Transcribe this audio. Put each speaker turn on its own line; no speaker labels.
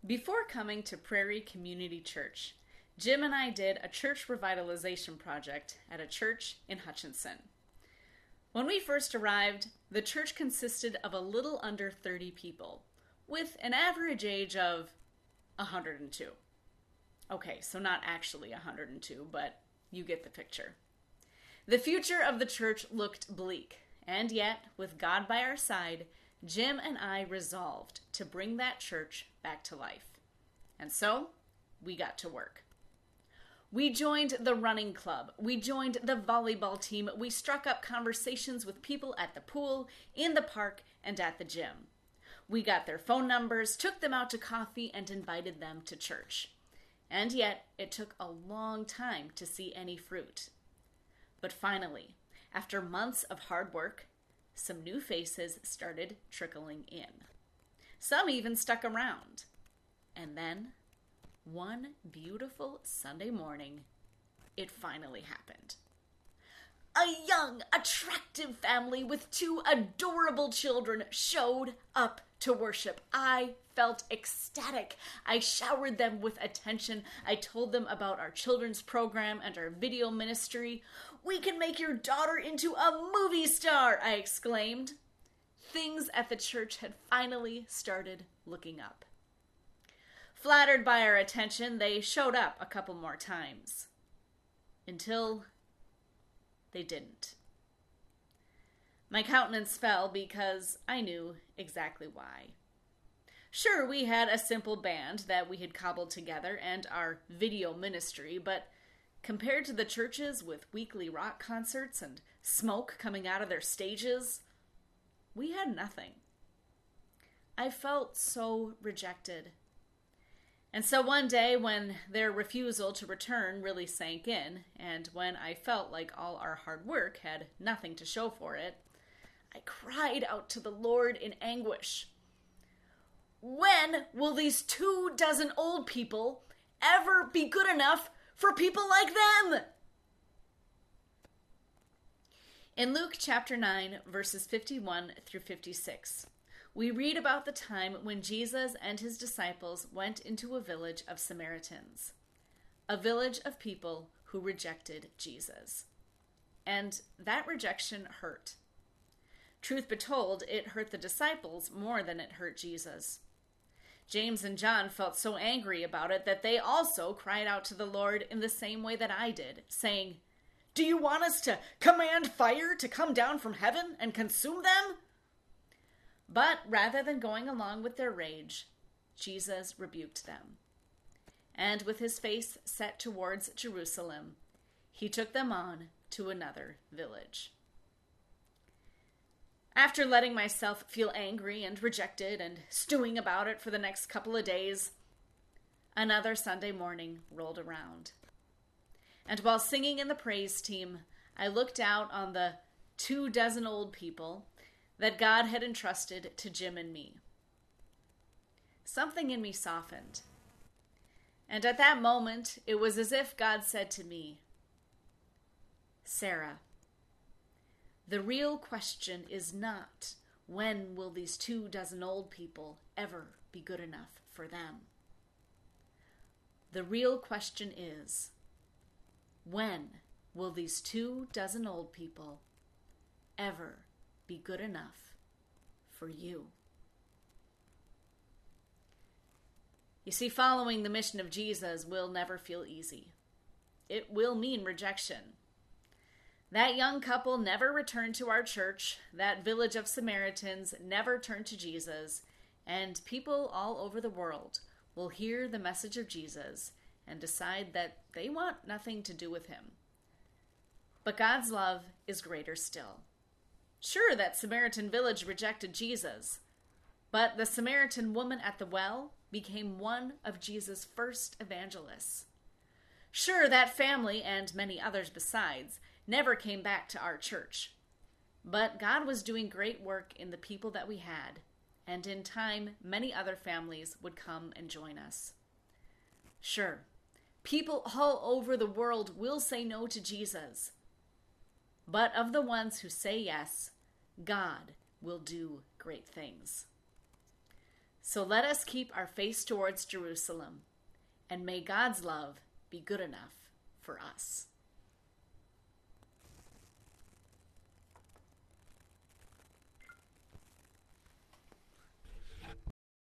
Before coming to Prairie Community Church, Jim and I did a church revitalization project at a church in Hutchinson. When we first arrived, the church consisted of a little under 30 people, with an average age of 102. Okay, so not actually 102, but you get the picture. The future of the church looked bleak, and yet, with God by our side, Jim and I resolved to bring that church back to life. And so, we got to work. We joined the running club. We joined the volleyball team. We struck up conversations with people at the pool, in the park, and at the gym. We got their phone numbers, took them out to coffee, and invited them to church. And yet, it took a long time to see any fruit. But finally, after months of hard work, some new faces started trickling in. Some even stuck around. And then, one beautiful Sunday morning, it finally happened. A young, attractive family with two adorable children showed up to worship. I felt ecstatic. I showered them with attention. I told them about our children's program and our video ministry. "We can make your daughter into a movie star," I exclaimed. Things at the church had finally started looking up. Flattered by our attention, they showed up a couple more times. Until they didn't. My countenance fell because I knew exactly why. Sure, we had a simple band that we had cobbled together and our video ministry, but compared to the churches with weekly rock concerts and smoke coming out of their stages, we had nothing. I felt so rejected. And so one day when their refusal to return really sank in, and when I felt like all our hard work had nothing to show for it, I cried out to the Lord in anguish. When will these 24 old people ever be good enough for people like them? In Luke chapter 9, verses 51 through 56, we read about the time when Jesus and his disciples went into a village of Samaritans, a village of people who rejected Jesus. And that rejection hurt. Truth be told, it hurt the disciples more than it hurt Jesus. James and John felt so angry about it that they also cried out to the Lord in the same way that I did, saying, "Do you want us to command fire to come down from heaven and consume them?" But rather than going along with their rage, Jesus rebuked them. And with his face set towards Jerusalem, he took them on to another village. After letting myself feel angry and rejected and stewing about it for the next couple of days, another Sunday morning rolled around. And while singing in the praise team, I looked out on the 24 old people that God had entrusted to Jim and me. Something in me softened. And at that moment, it was as if God said to me, "Sarah, the real question is not, when will these 24 old people ever be good enough for them? The real question is, when will these 24 old people ever be good enough for you?" You see, following the mission of Jesus will never feel easy. It will mean rejection. That young couple never returned to our church, that village of Samaritans never turned to Jesus, and people all over the world will hear the message of Jesus and decide that they want nothing to do with him. But God's love is greater still. Sure, that Samaritan village rejected Jesus, but the Samaritan woman at the well became one of Jesus' first evangelists. Sure, that family, and many others besides, never came back to our church. But God was doing great work in the people that we had, and in time, many other families would come and join us. Sure, people all over the world will say no to Jesus, but of the ones who say yes, God will do great things. So let us keep our face towards Jerusalem, and may God's love be good enough for us.